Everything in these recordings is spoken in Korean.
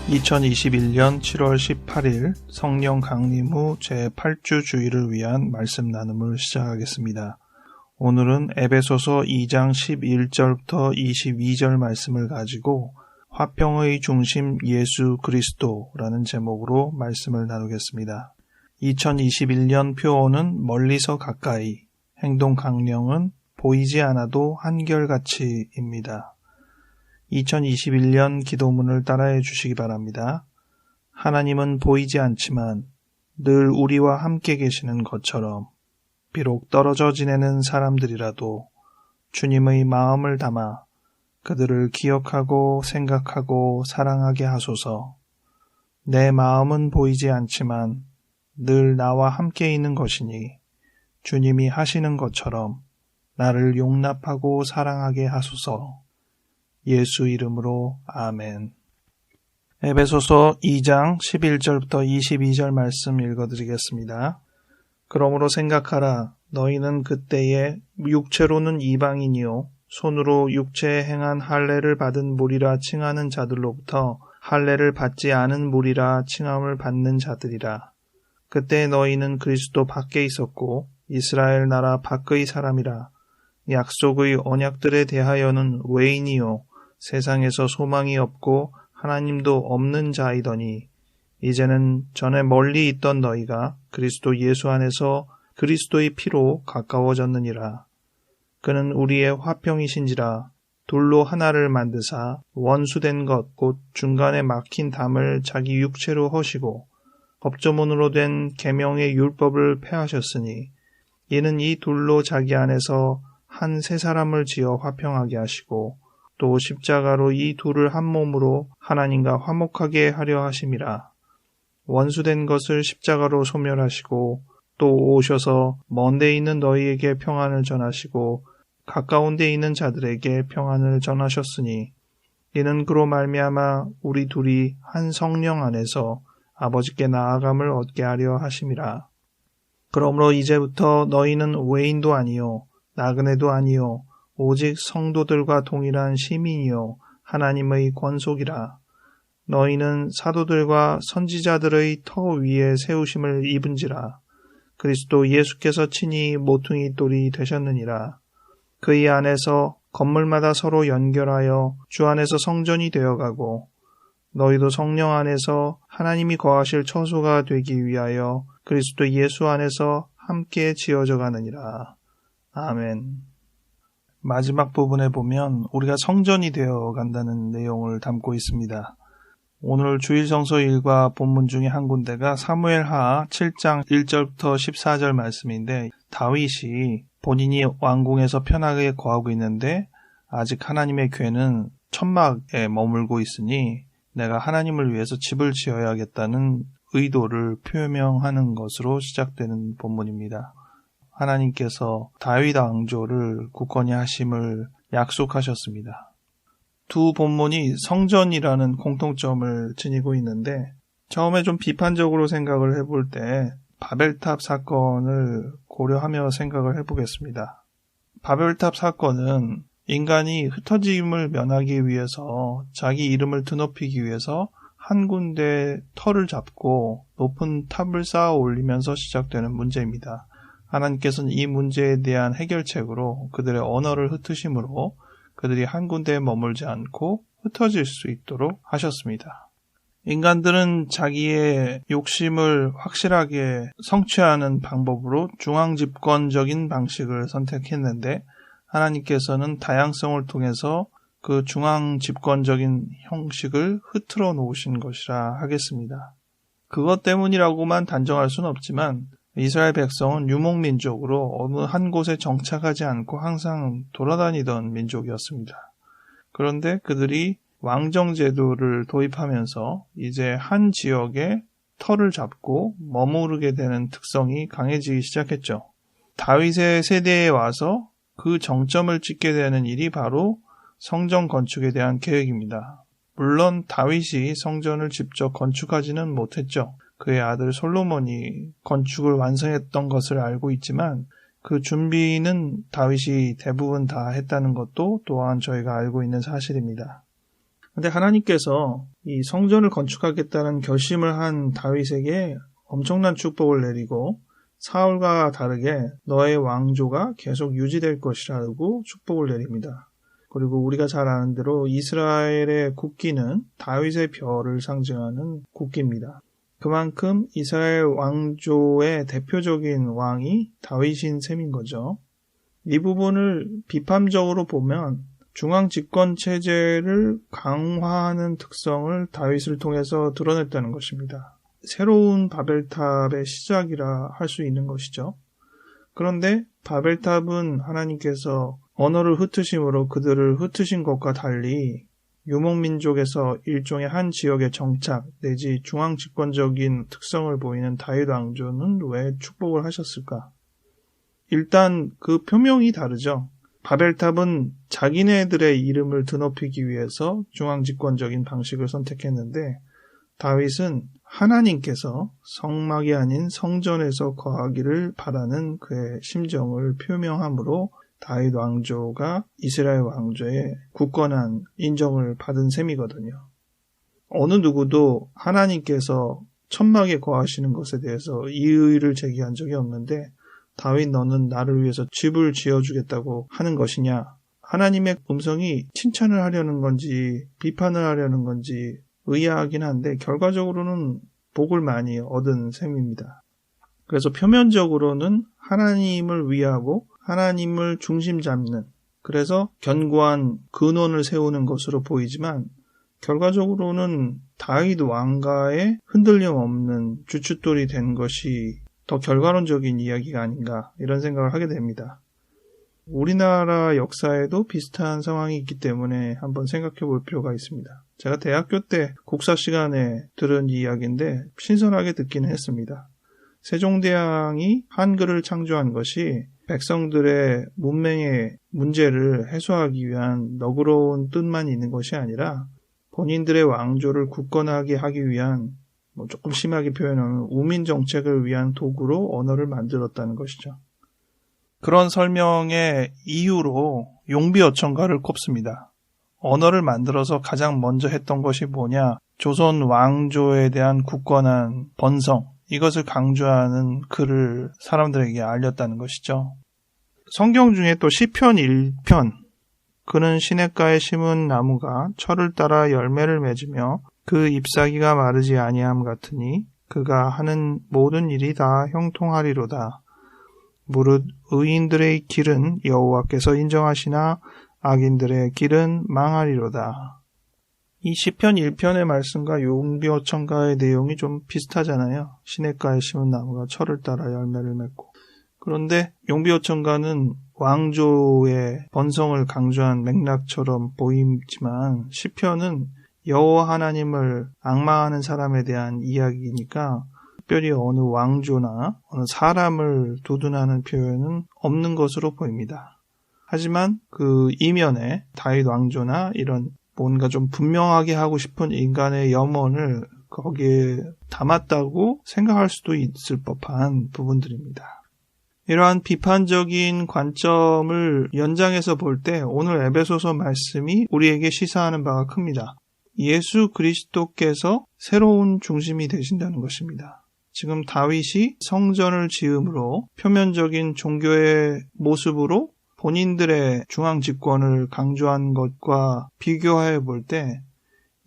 2021년 7월 18일 성령 강림 후 제8주 주일을 위한 말씀 나눔을 시작하겠습니다. 오늘은 에베소서 2장 11절부터 22절 말씀을 가지고 화평의 중심 예수 그리스도라는 제목으로 말씀을 나누겠습니다. 2021년 표어는 멀리서 가까이, 행동 강령은 보이지 않아도 한결같이입니다. 2021년 기도문을 따라해 주시기 바랍니다. 하나님은 보이지 않지만 늘 우리와 함께 계시는 것처럼 비록 떨어져 지내는 사람들이라도 주님의 마음을 담아 그들을 기억하고 생각하고 사랑하게 하소서. 내 마음은 보이지 않지만 늘 나와 함께 있는 것이니 주님이 하시는 것처럼 나를 용납하고 사랑하게 하소서. 예수 이름으로 아멘. 에베소서 2장 11절부터 22절 말씀 읽어드리겠습니다. 그러므로 생각하라. 너희는 그때에 육체로는 이방인이요 손으로 육체에 행한 할례를 받은 무리라 칭하는 자들로부터 할례를 받지 않은 무리라 칭함을 받는 자들이라. 그때 너희는 그리스도 밖에 있었고 이스라엘 나라 밖의 사람이라. 약속의 언약들에 대하여는 외인이요 세상에서 소망이 없고 하나님도 없는 자이더니 이제는 전에 멀리 있던 너희가 그리스도 예수 안에서 그리스도의 피로 가까워졌느니라. 그는 우리의 화평이신지라. 돌로 하나를 만드사 원수된 것 곧 중간에 막힌 담을 자기 육체로 허시고 법조문으로 된 계명의 율법을 폐하셨으니 이는 이 둘로 자기 안에서 한 새 사람을 지어 화평하게 하시고 또 십자가로 이 둘을 한 몸으로 하나님과 화목하게 하려 하심이라. 원수된 것을 십자가로 소멸하시고 또 오셔서 먼 데 있는 너희에게 평안을 전하시고 가까운 데 있는 자들에게 평안을 전하셨으니 이는 그로 말미암아 우리 둘이 한 성령 안에서 아버지께 나아감을 얻게 하려 하심이라. 그러므로 이제부터 너희는 외인도 아니요 나그네도 아니요 오직 성도들과 동일한 시민이요 하나님의 권속이라. 너희는 사도들과 선지자들의 터 위에 세우심을 입은지라. 그리스도 예수께서 친히 모퉁이 돌이 되셨느니라. 그의 안에서 건물마다 서로 연결하여 주 안에서 성전이 되어가고 너희도 성령 안에서 하나님이 거하실 처소가 되기 위하여 그리스도 예수 안에서 함께 지어져 가느니라. 아멘. 마지막 부분에 보면 우리가 성전이 되어 간다는 내용을 담고 있습니다. 오늘 주일 성서 일과 본문 중에 한 군데가 사무엘하 7장 1절부터 14절 말씀인데 다윗이 본인이 왕궁에서 편하게 거하고 있는데 아직 하나님의 궤는 천막에 머물고 있으니 내가 하나님을 위해서 집을 지어야겠다는 의도를 표명하는 것으로 시작되는 본문입니다. 하나님께서 다윗 왕조를 굳건히 하심을 약속하셨습니다. 두 본문이 성전이라는 공통점을 지니고 있는데 처음에 좀 비판적으로 생각을 해볼 때 바벨탑 사건을 고려하며 생각을 해보겠습니다. 바벨탑 사건은 인간이 흩어짐을 면하기 위해서 자기 이름을 드높이기 위해서 한 군데 터를 잡고 높은 탑을 쌓아 올리면서 시작되는 문제입니다. 하나님께서는 이 문제에 대한 해결책으로 그들의 언어를 흩으심으로 그들이 한 군데에 머물지 않고 흩어질 수 있도록 하셨습니다. 인간들은 자기의 욕심을 확실하게 성취하는 방법으로 중앙집권적인 방식을 선택했는데 하나님께서는 다양성을 통해서 그 중앙집권적인 형식을 흐트러 놓으신 것이라 하겠습니다. 그것 때문이라고만 단정할 수는 없지만 이스라엘 백성은 유목민족으로 어느 한 곳에 정착하지 않고 항상 돌아다니던 민족이었습니다. 그런데 그들이 왕정제도를 도입하면서 이제 한 지역에 터를 잡고 머무르게 되는 특성이 강해지기 시작했죠. 다윗의 세대에 와서 그 정점을 찍게 되는 일이 바로 성전 건축에 대한 계획입니다. 물론 다윗이 성전을 직접 건축하지는 못했죠. 그의 아들 솔로몬이 건축을 완성했던 것을 알고 있지만 그 준비는 다윗이 대부분 다 했다는 것도 또한 저희가 알고 있는 사실입니다. 근데 하나님께서 이 성전을 건축하겠다는 결심을 한 다윗에게 엄청난 축복을 내리고 사울과 다르게 너의 왕조가 계속 유지될 것이라고 축복을 내립니다. 그리고 우리가 잘 아는 대로 이스라엘의 국기는 다윗의 별을 상징하는 국기입니다. 그만큼 이스라엘 왕조의 대표적인 왕이 다윗인 셈인 거죠. 이 부분을 비판적으로 보면 중앙 집권 체제를 강화하는 특성을 다윗을 통해서 드러냈다는 것입니다. 새로운 바벨탑의 시작이라 할 수 있는 것이죠. 그런데 바벨탑은 하나님께서 언어를 흩으심으로 그들을 흩으신 것과 달리 유목민족에서 일종의 한 지역의 정착 내지 중앙 집권적인 특성을 보이는 다윗 왕조는 왜 축복을 하셨을까? 일단 그 표명이 다르죠. 바벨탑은 자기네들의 이름을 드높이기 위해서 중앙 집권적인 방식을 선택했는데 다윗은 하나님께서 성막이 아닌 성전에서 거하기를 바라는 그의 심정을 표명함으로 다윗 왕조가 이스라엘 왕조의 굳건한 인정을 받은 셈이거든요. 어느 누구도 하나님께서 천막에 거하시는 것에 대해서 이의를 제기한 적이 없는데 다윗 너는 나를 위해서 집을 지어주겠다고 하는 것이냐? 하나님의 음성이 칭찬을 하려는 건지 비판을 하려는 건지 의아하긴 한데 결과적으로는 복을 많이 얻은 셈입니다. 그래서 표면적으로는 하나님을 위하고 하나님을 중심 잡는 그래서 견고한 근원을 세우는 것으로 보이지만 결과적으로는 다윗 왕가의 흔들림 없는 주춧돌이 된 것이 더 결과론적인 이야기가 아닌가 이런 생각을 하게 됩니다. 우리나라 역사에도 비슷한 상황이 있기 때문에 한번 생각해 볼 필요가 있습니다. 제가 대학교 때 국사 시간에 들은 이야기인데 신선하게 듣기는 했습니다. 세종대왕이 한글을 창조한 것이 백성들의 문맹의 문제를 해소하기 위한 너그러운 뜻만 있는 것이 아니라 본인들의 왕조를 굳건하게 하기 위한 조금 심하게 표현하면 우민 정책을 위한 도구로 언어를 만들었다는 것이죠. 그런 설명의 이유로 용비어천가를 꼽습니다. 언어를 만들어서 가장 먼저 했던 것이 뭐냐? 조선 왕조에 대한 굳건한 번성, 이것을 강조하는 글을 사람들에게 알렸다는 것이죠. 성경 중에 또 시편 1편, 그는 시냇가에 심은 나무가 철을 따라 열매를 맺으며 그 잎사귀가 마르지 아니함 같으니 그가 하는 모든 일이 다 형통하리로다. 무릇 의인들의 길은 여호와께서 인정하시나 악인들의 길은 망하리로다. 이 시편 1편의 말씀과 용비어천가의 내용이 좀 비슷하잖아요. 시냇가에 심은 나무가 철을 따라 열매를 맺고. 그런데 용비어천가는 왕조의 번성을 강조한 맥락처럼 보이지만 시편은 여호와 하나님을 앙망하는 사람에 대한 이야기니까 특별히 어느 왕조나 어느 사람을 두둔하는 표현은 없는 것으로 보입니다. 하지만 그 이면에 다윗 왕조나 이런 뭔가 좀 분명하게 하고 싶은 인간의 염원을 거기에 담았다고 생각할 수도 있을 법한 부분들입니다. 이러한 비판적인 관점을 연장해서 볼 때 오늘 에베소서 말씀이 우리에게 시사하는 바가 큽니다. 예수 그리스도께서 새로운 중심이 되신다는 것입니다. 지금 다윗이 성전을 지음으로 표면적인 종교의 모습으로 본인들의 중앙 집권을 강조한 것과 비교해 볼 때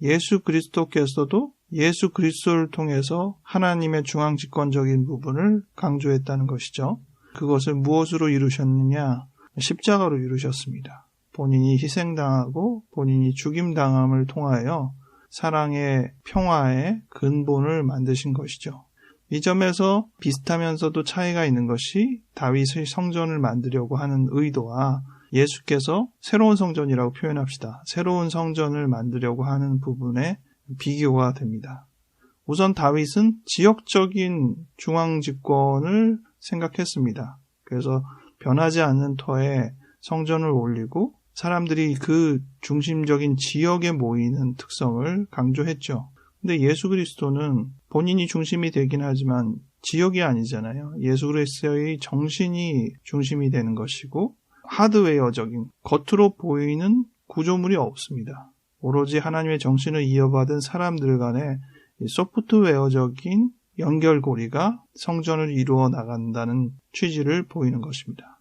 예수 그리스도께서도 예수 그리스도를 통해서 하나님의 중앙 집권적인 부분을 강조했다는 것이죠. 그것을 무엇으로 이루셨느냐? 십자가로 이루셨습니다. 본인이 희생당하고 본인이 죽임당함을 통하여 사랑의 평화의 근본을 만드신 것이죠. 이 점에서 비슷하면서도 차이가 있는 것이 다윗의 성전을 만들려고 하는 의도와 예수께서 새로운 성전이라고 표현합시다. 새로운 성전을 만들려고 하는 부분에 비교가 됩니다. 우선 다윗은 지역적인 중앙 집권을 생각했습니다. 그래서 변하지 않는 터에 성전을 올리고 사람들이 그 중심적인 지역에 모이는 특성을 강조했죠. 근데 예수 그리스도는 본인이 중심이 되긴 하지만 지역이 아니잖아요. 예수 그리스도의 정신이 중심이 되는 것이고 하드웨어적인 겉으로 보이는 구조물이 없습니다. 오로지 하나님의 정신을 이어받은 사람들 간의 소프트웨어적인 연결고리가 성전을 이루어 나간다는 취지를 보이는 것입니다.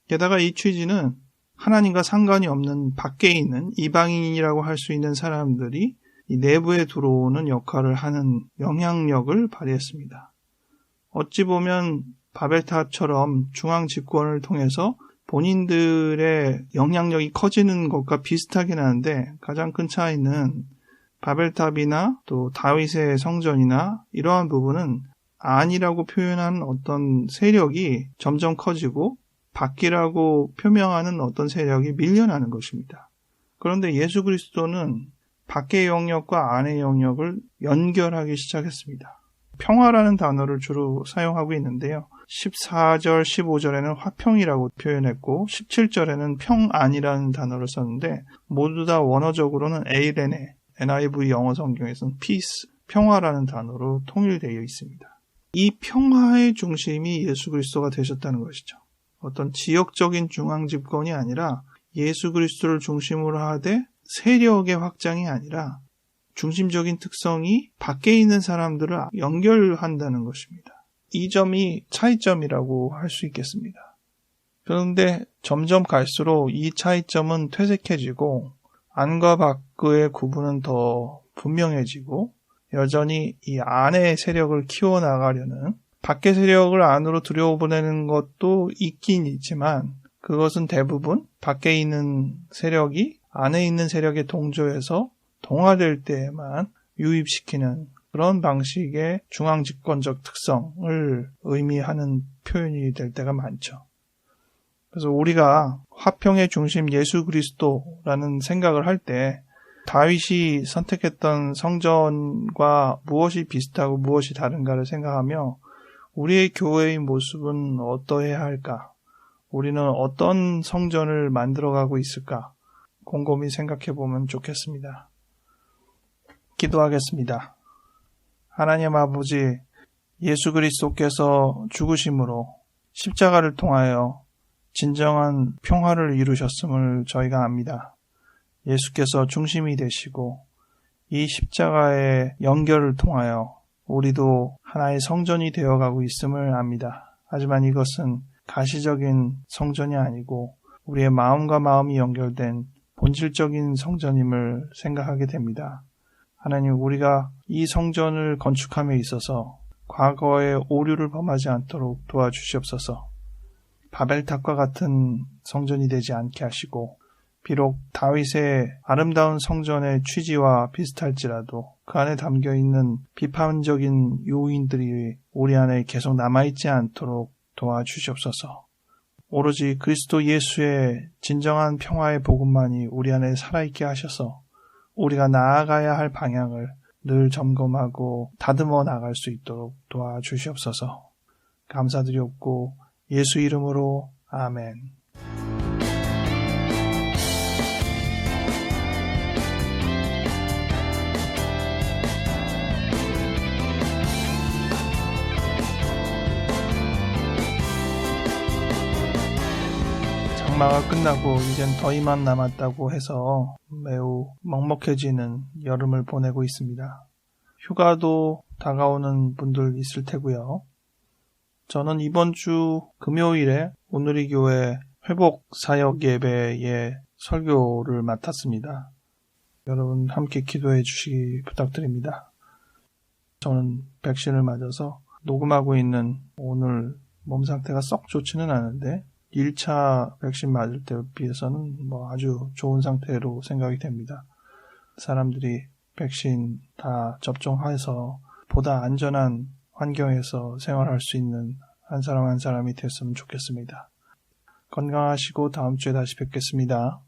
게다가 이 취지는 하나님과 상관이 없는 밖에 있는 이방인이라고 할 수 있는 사람들이 이 내부에 들어오는 역할을 하는 영향력을 발휘했습니다. 어찌 보면 바벨탑처럼 중앙 집권을 통해서 본인들의 영향력이 커지는 것과 비슷하긴 한데 가장 큰 차이는 바벨탑이나 또 다윗의 성전이나 이러한 부분은 안이라고 표현하는 어떤 세력이 점점 커지고 밖이라고 표명하는 어떤 세력이 밀려나는 것입니다. 그런데 예수 그리스도는 밖의 영역과 안의 영역을 연결하기 시작했습니다. 평화라는 단어를 주로 사용하고 있는데요. 14절, 15절에는 화평이라고 표현했고 17절에는 평안이라는 단어를 썼는데 모두 다 원어적으로는 에이레네, NIV 영어 성경에서는 peace, 평화라는 단어로 통일되어 있습니다. 이 평화의 중심이 예수 그리스도가 되셨다는 것이죠. 어떤 지역적인 중앙 집권이 아니라 예수 그리스도를 중심으로 하되 세력의 확장이 아니라 중심적인 특성이 밖에 있는 사람들을 연결한다는 것입니다. 이 점이 차이점이라고 할 수 있겠습니다. 그런데 점점 갈수록 이 차이점은 퇴색해지고 안과 밖의 구분은 더 분명해지고 여전히 이 안의 세력을 키워나가려는 밖의 세력을 안으로 들여보내는 것도 있긴 있지만 그것은 대부분 밖에 있는 세력이 안에 있는 세력에 동조해서 동화될 때에만 유입시키는 그런 방식의 중앙집권적 특성을 의미하는 표현이 될 때가 많죠. 그래서 우리가 화평의 중심 예수 그리스도라는 생각을 할 때 다윗이 선택했던 성전과 무엇이 비슷하고 무엇이 다른가를 생각하며 우리의 교회의 모습은 어떠해야 할까? 우리는 어떤 성전을 만들어가고 있을까? 곰곰이 생각해 보면 좋겠습니다. 기도하겠습니다. 하나님 아버지, 예수 그리스도께서 죽으심으로 십자가를 통하여 진정한 평화를 이루셨음을 저희가 압니다. 예수께서 중심이 되시고 이 십자가의 연결을 통하여 우리도 하나의 성전이 되어가고 있음을 압니다. 하지만 이것은 가시적인 성전이 아니고 우리의 마음과 마음이 연결된 본질적인 성전임을 생각하게 됩니다. 하나님, 우리가 이 성전을 건축함에 있어서 과거의 오류를 범하지 않도록 도와주시옵소서. 바벨탑과 같은 성전이 되지 않게 하시고 비록 다윗의 아름다운 성전의 취지와 비슷할지라도 그 안에 담겨있는 비판적인 요인들이 우리 안에 계속 남아있지 않도록 도와주시옵소서. 오로지 그리스도 예수의 진정한 평화의 복음만이 우리 안에 살아있게 하셔서 우리가 나아가야 할 방향을 늘 점검하고 다듬어 나갈 수 있도록 도와주시옵소서. 감사드리옵고 예수 이름으로 아멘. 장마가 끝나고 이젠 더위만 남았다고 해서 매우 먹먹해지는 여름을 보내고 있습니다. 휴가도 다가오는 분들 있을 테고요. 저는 이번 주 금요일에 오늘의 교회 회복 사역 예배의 설교를 맡았습니다. 여러분 함께 기도해 주시기 부탁드립니다. 저는 백신을 맞아서 녹음하고 있는 오늘 몸 상태가 썩 좋지는 않은데 1차 백신 맞을 때에 비해서는 아주 좋은 상태로 생각이 됩니다. 사람들이 백신 다 접종해서 보다 안전한 환경에서 생활할 수 있는 한 사람 한 사람이 됐으면 좋겠습니다. 건강하시고 다음 주에 다시 뵙겠습니다.